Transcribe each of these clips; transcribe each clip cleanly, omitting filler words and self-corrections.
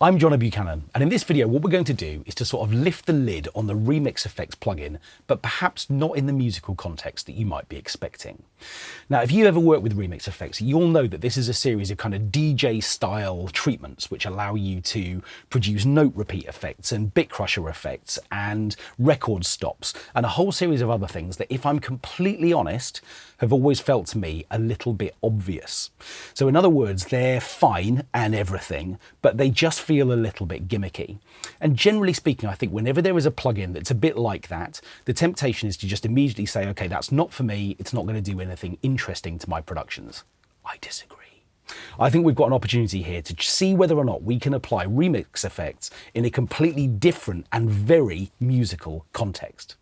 I'm Johnny Buchanan, and in this video what we're going to do is to sort of lift the lid on the Remix Effects plugin, but perhaps not in the musical context that you might be expecting. Now, if you ever work with Remix Effects, you'll know that this is a series of kind of DJ style treatments which allow you to produce note repeat effects and bit crusher effects and record stops and a whole series of other things that, if I'm completely honest, have always felt to me a little bit obvious. So in other words, they're fine and everything, but they just feel a little bit gimmicky. And generally speaking, I think whenever there is a plugin that's a bit like that, the temptation is to just immediately say, okay, that's not for me, it's not going to do anything interesting to my productions. I disagree. I think we've got an opportunity here to see whether or not we can apply remix effects in a completely different and very musical context.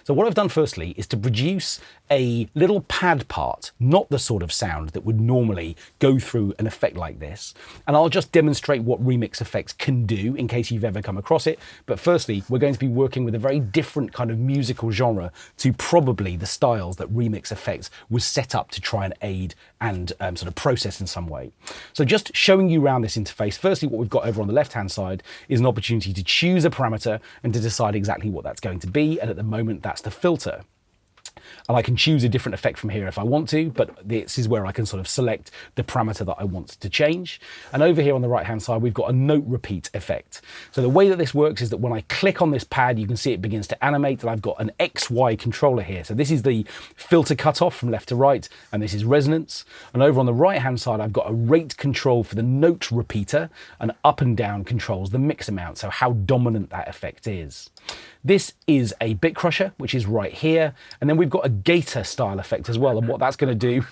So what I've done firstly is to produce a little pad part, not the sort of sound that would normally go through an effect like this. And I'll just demonstrate what remix effects can do in case you've ever come across it. But firstly, we're going to be working with a very different kind of musical genre to probably the styles that remix effects was set up to try and aid and sort of process in some way. So just showing you around this interface, firstly, what we've got over on the left-hand side is an opportunity to choose a parameter and to decide exactly what that's going to be. And at the moment, that's the filter. And I can choose a different effect from here if I want to, but this is where I can sort of select the parameter that I want to change. And over here on the right-hand side, we've got a note repeat effect. So the way that this works is that when I click on this pad, you can see it begins to animate, and I've got an XY controller here. So this is the filter cutoff from left to right, and this is resonance. And over on the right-hand side, I've got a rate control for the note repeater, and up and down controls the mix amount, so how dominant that effect is. This is a bit crusher, which is right here. And then we've got a gator style effect as well. And what that's going to do,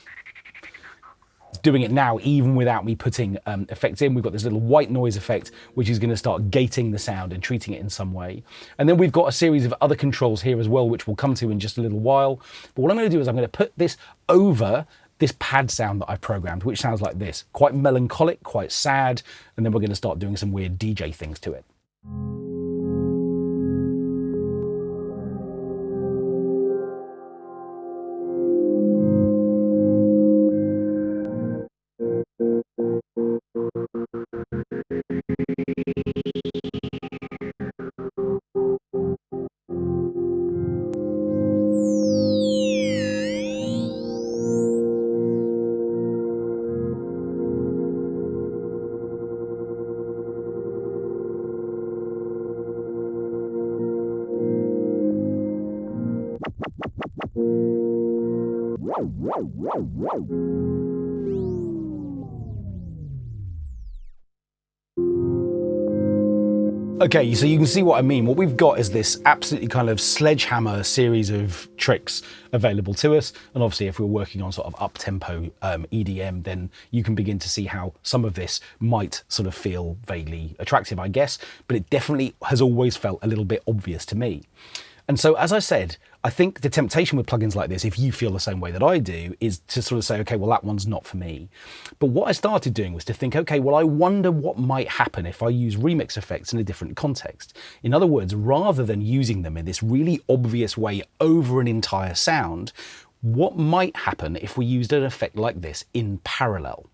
doing it now, even without me putting effects in, we've got this little white noise effect, which is going to start gating the sound and treating it in some way. And then we've got a series of other controls here as well, which we'll come to in just a little while. But what I'm going to do is I'm going to put this over this pad sound that I programmed, which sounds like this, quite melancholic, quite sad. And then we're going to start doing some weird DJ things to it. Okay, so you can see what I mean. What we've got is this absolutely kind of sledgehammer series of tricks available to us. And obviously, if we're working on sort of up-tempo EDM, then you can begin to see how some of this might sort of feel vaguely attractive, I guess. But it definitely has always felt a little bit obvious to me. And so, as I said, I think the temptation with plugins like this, if you feel the same way that I do, is to sort of say, okay, well, that one's not for me. But what I started doing was to think, okay, well, I wonder what might happen if I use remix effects in a different context. In other words, rather than using them in this really obvious way over an entire sound, what might happen if we used an effect like this in parallel?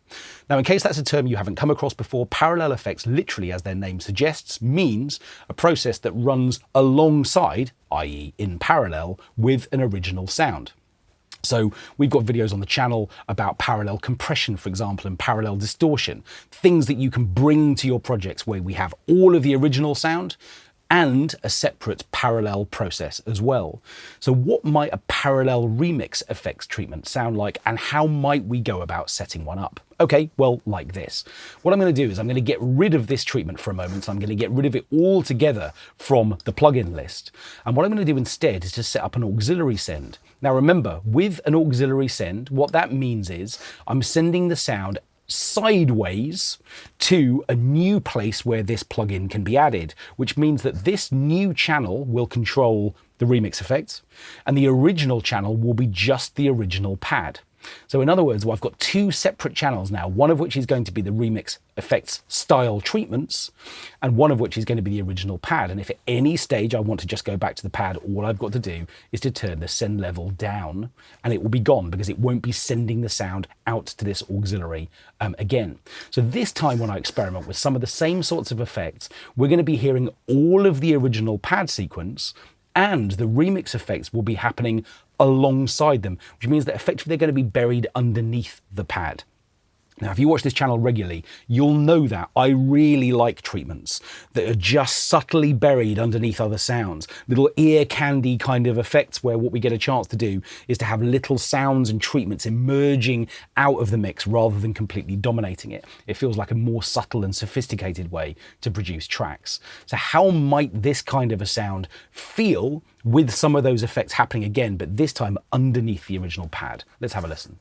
Now, in case that's a term you haven't come across before, parallel effects, literally as their name suggests, means a process that runs alongside, i.e. in parallel, with an original sound. So we've got videos on the channel about parallel compression, for example, and parallel distortion, things that you can bring to your projects where we have all of the original sound and a separate parallel process as well. So what might a parallel remix effects treatment sound like, and how might we go about setting one up? Okay, well, like this. What I'm going to do is I'm going to get rid of this treatment for a moment. So I'm going to get rid of it altogether from the plugin list. And what I'm going to do instead is to set up an auxiliary send. Now remember, with an auxiliary send, what that means is I'm sending the sound sideways to a new place where this plugin can be added, which means that this new channel will control the remix effects and the original channel will be just the original pad. So in other words, well, I've got two separate channels now, one of which is going to be the remix effects style treatments, and one of which is going to be the original pad. And if at any stage I want to just go back to the pad, all I've got to do is to turn the send level down, and it will be gone because it won't be sending the sound out to this auxiliary again. So this time when I experiment with some of the same sorts of effects, we're going to be hearing all of the original pad sequence, and the remix effects will be happening alongside them, which means that effectively they're going to be buried underneath the pad. Now, if you watch this channel regularly, you'll know that I really like treatments that are just subtly buried underneath other sounds, little ear candy kind of effects where what we get a chance to do is to have little sounds and treatments emerging out of the mix rather than completely dominating it. It feels like a more subtle and sophisticated way to produce tracks. So how might this kind of a sound feel with some of those effects happening again, but this time underneath the original pad? Let's have a listen.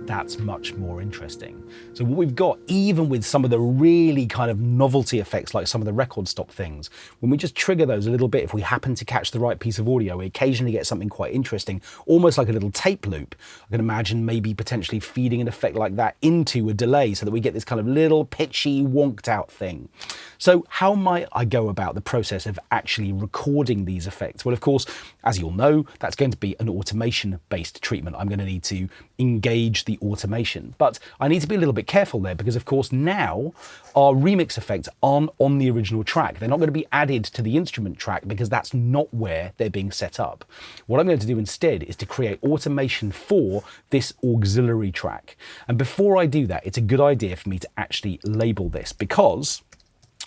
That's much more interesting. So what we've got, even with some of the really kind of novelty effects, like some of the record stop things, when we just trigger those a little bit, if we happen to catch the right piece of audio, we occasionally get something quite interesting, almost like a little tape loop. I can imagine maybe potentially feeding an effect like that into a delay so that we get this kind of little pitchy, wonked out thing. So how might I go about the process of actually recording these effects? Well, of course, as you'll know, that's going to be an automation-based treatment. I'm going to need to engage the automation, but I need to be a little bit careful there because, of course, now our remix effects aren't on the original track. They're not going to be added to the instrument track because that's not where they're being set up. What I'm going to do instead is to create automation for this auxiliary track. And before I do that, it's a good idea for me to actually label this, because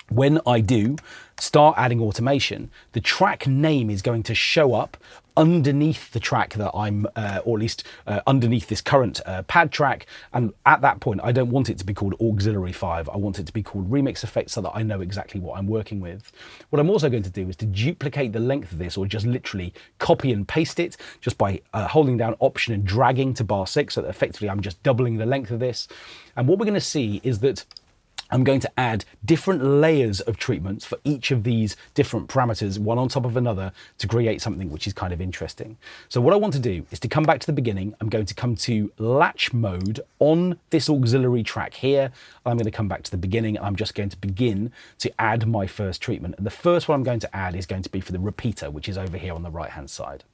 when I do start adding automation, the track name is going to show up underneath the track that I'm, or at least underneath this current pad track. And at that point, I don't want it to be called Auxiliary 5. I want it to be called Remix Effects so that I know exactly what I'm working with. What I'm also going to do is to duplicate the length of this, or just literally copy and paste it just by holding down Option and dragging to bar 6, so that effectively I'm just doubling the length of this. And what we're going to see is that I'm going to add different layers of treatments for each of these different parameters, one on top of another, to create something which is kind of interesting. So what I want to do is to come back to the beginning. I'm going to come to latch mode on this auxiliary track here. I'm going to come back to the beginning, and I'm just going to begin to add my first treatment. And the first one I'm going to add is going to be for the repeater, which is over here on the right-hand side.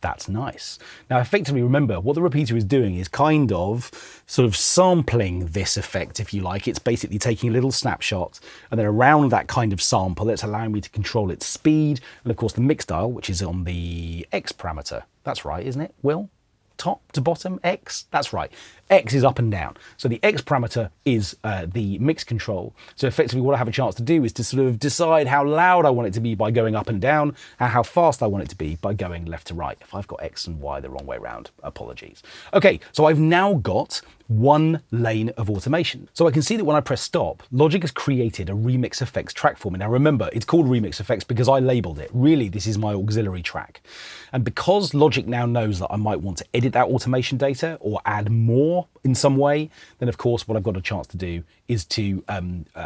That's nice. Now, effectively, remember, what the repeater is doing is kind of sort of sampling this effect, if you like. It's basically taking a little snapshot, and then around that kind of sample, it's allowing me to control its speed, and of course the mix dial, which is on the X parameter. That's right, isn't it, Will? Top to bottom, X? That's right. X is up and down. So the X parameter is the mix control. So effectively what I have a chance to do is to sort of decide how loud I want it to be by going up and down, and how fast I want it to be by going left to right. If I've got X and Y the wrong way around, apologies. Okay, so I've now got one lane of automation. So I can see that when I press stop, Logic has created a Remix Effects track for me. Now remember, it's called Remix Effects because I labeled it. Really, this is my auxiliary track. And because Logic now knows that I might want to edit that automation data or add more in some way, then of course what I've got a chance to do is to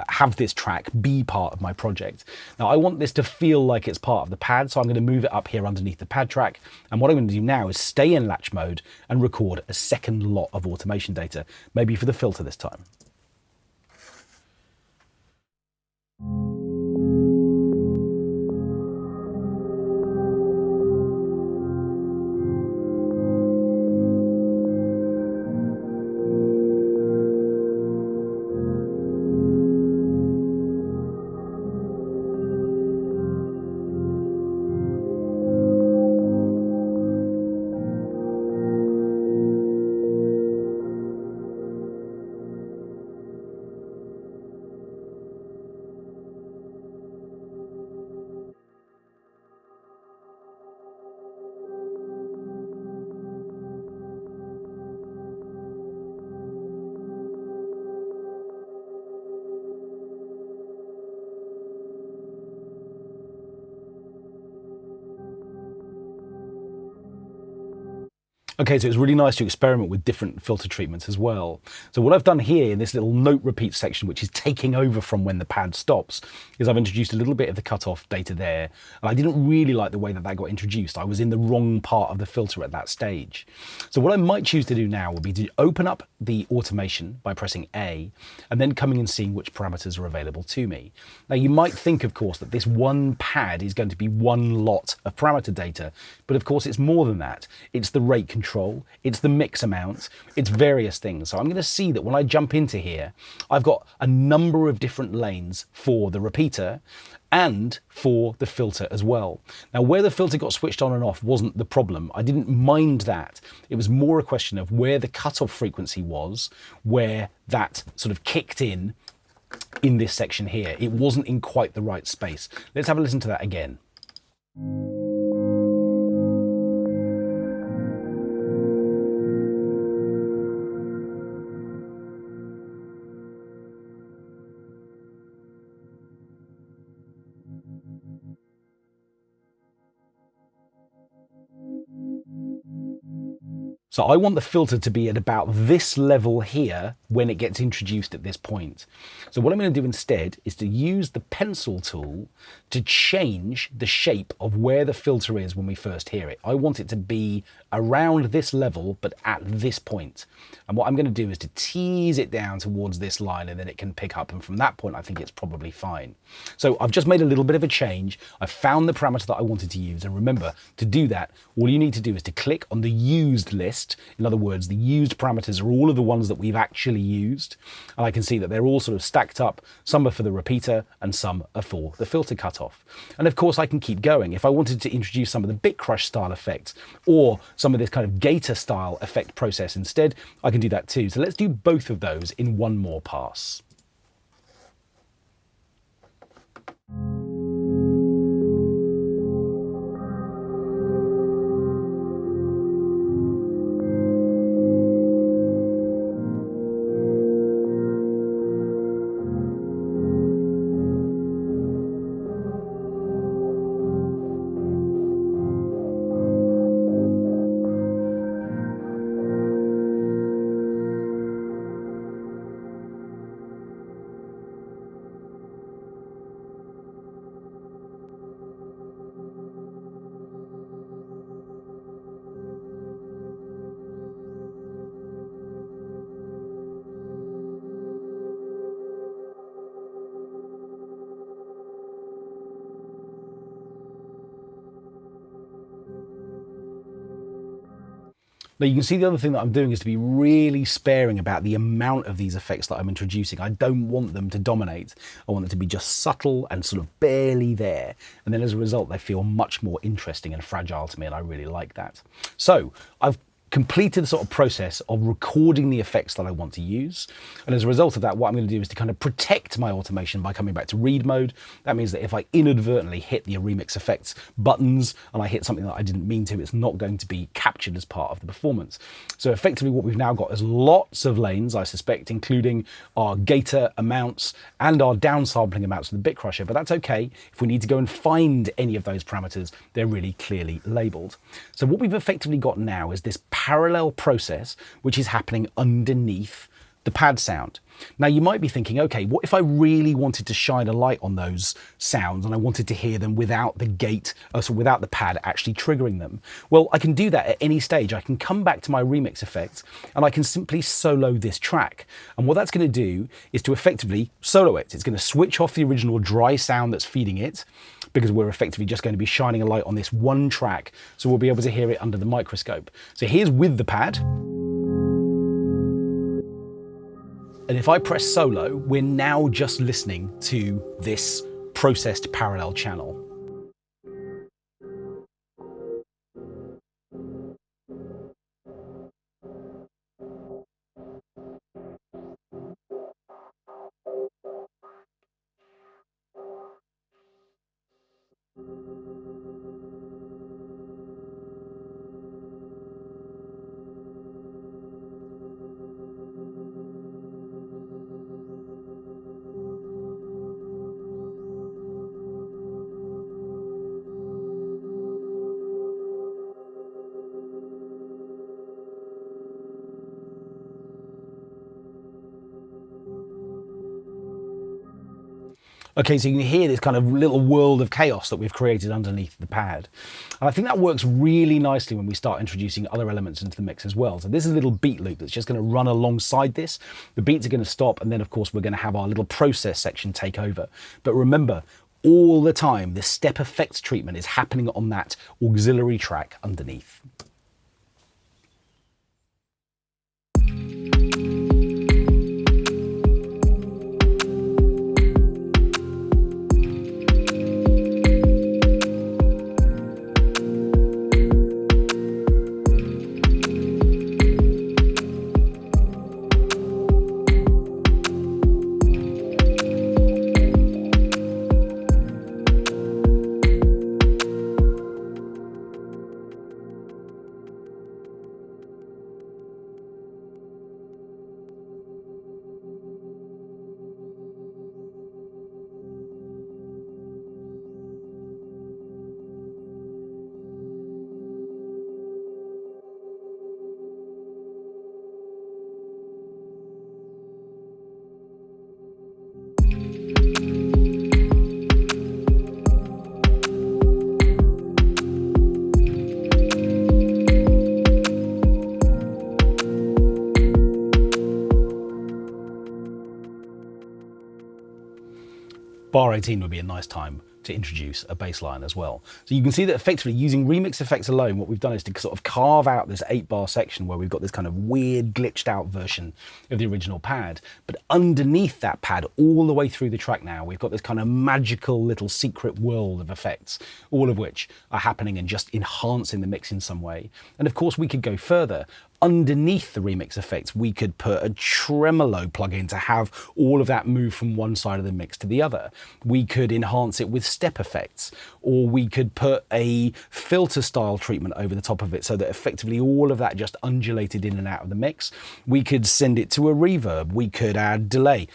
have this track be part of my project. Now I want this to feel like it's part of the pad, so I'm going to move it up here underneath the pad track. And what I'm going to do now is stay in latch mode and record a second lot of automation data, maybe for the filter this time. Okay, so it's really nice to experiment with different filter treatments as well. So what I've done here in this little note repeat section, which is taking over from when the pad stops, is I've introduced a little bit of the cutoff data there. And I didn't really like the way that that got introduced. I was in the wrong part of the filter at that stage. So what I might choose to do now would be to open up the automation by pressing A, and then coming and seeing which parameters are available to me. Now you might think, of course, that this one pad is going to be one lot of parameter data, but of course it's more than that. It's the rate control, it's the mix amount, it's various things. So I'm going to see that when I jump into here, I've got a number of different lanes for the repeater and for the filter as well. Now, where the filter got switched on and off wasn't the problem. I didn't mind that. It was more a question of where the cutoff frequency was, where that sort of kicked in this section here. It wasn't in quite the right space. Let's have a listen to that again. So I want the filter to be at about this level here when it gets introduced at this point. So what I'm going to do instead is to use the pencil tool to change the shape of where the filter is when we first hear it. I want it to be around this level, but at this point. And what I'm going to do is to tease it down towards this line, and then it can pick up. And from that point, I think it's probably fine. So I've just made a little bit of a change. I've found the parameter that I wanted to use. And remember, to do that, all you need to do is to click on the used list. In other words, the used parameters are all of the ones that we've actually used. And I can see that they're all sort of stacked up. Some are for the repeater and some are for the filter cutoff. And of course, I can keep going. If I wanted to introduce some of the bit crush style effects or some of this kind of gator style effect process instead, I can do that too. So let's do both of those in one more pass. Now you can see the other thing that I'm doing is to be really sparing about the amount of these effects that I'm introducing. I don't want them to dominate. I want them to be just subtle and sort of barely there. And then as a result, they feel much more interesting and fragile to me, and I really like that. So I've completed the sort of process of recording the effects that I want to use. And as a result of that, what I'm going to do is to kind of protect my automation by coming back to read mode. That means that if I inadvertently hit the remix effects buttons and I hit something that I didn't mean to, it's not going to be captured as part of the performance. So effectively what we've now got is lots of lanes, I suspect, including our gator amounts and our downsampling amounts of the bit crusher, but that's okay. If we need to go and find any of those parameters, they're really clearly labeled. So what we've effectively got now is this parallel process which is happening underneath the pad sound. Now you might be thinking, okay, what if I really wanted to shine a light on those sounds and I wanted to hear them without the gate, so without the pad actually triggering them? Well, I can do that at any stage. I can come back to my remix effects and I can simply solo this track. And what that's going to do is to effectively solo it. It's going to switch off the original dry sound that's feeding it, because we're effectively just going to be shining a light on this one track, so we'll be able to hear it under the microscope. So here's with the pad. And if I press solo, we're now just listening to this processed parallel channel. Okay, so you can hear this kind of little world of chaos that we've created underneath the pad. And I think that works really nicely when we start introducing other elements into the mix as well. So this is a little beat loop that's just going to run alongside this. The beats are going to stop, and then of course we're going to have our little process section take over. But remember, all the time, this step effects treatment is happening on that auxiliary track underneath. Bar 18 would be a nice time to introduce a bass line as well. So you can see that effectively using remix effects alone, what we've done is to sort of carve out this 8-bar section where we've got this kind of weird glitched out version of the original pad. But underneath that pad, all the way through the track now, we've got this kind of magical little secret world of effects, all of which are happening and just enhancing the mix in some way. And of course we could go further. Underneath the remix effects, we could put a tremolo plugin to have all of that move from one side of the mix to the other. We could enhance it with step effects, or we could put a filter style treatment over the top of it so that effectively all of that just undulated in and out of the mix. We could send it to a reverb, we could add delay.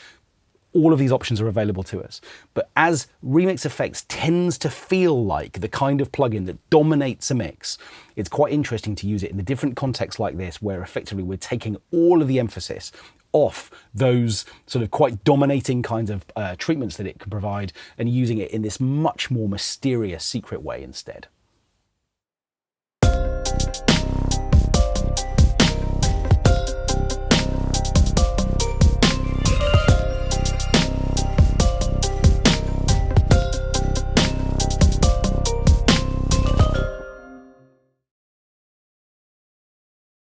All of these options are available to us. But as Remix Effects tends to feel like the kind of plugin that dominates a mix, it's quite interesting to use it in a different context like this, where effectively we're taking all of the emphasis off those sort of quite dominating kinds of treatments that it can provide and using it in this much more mysterious, secret way instead.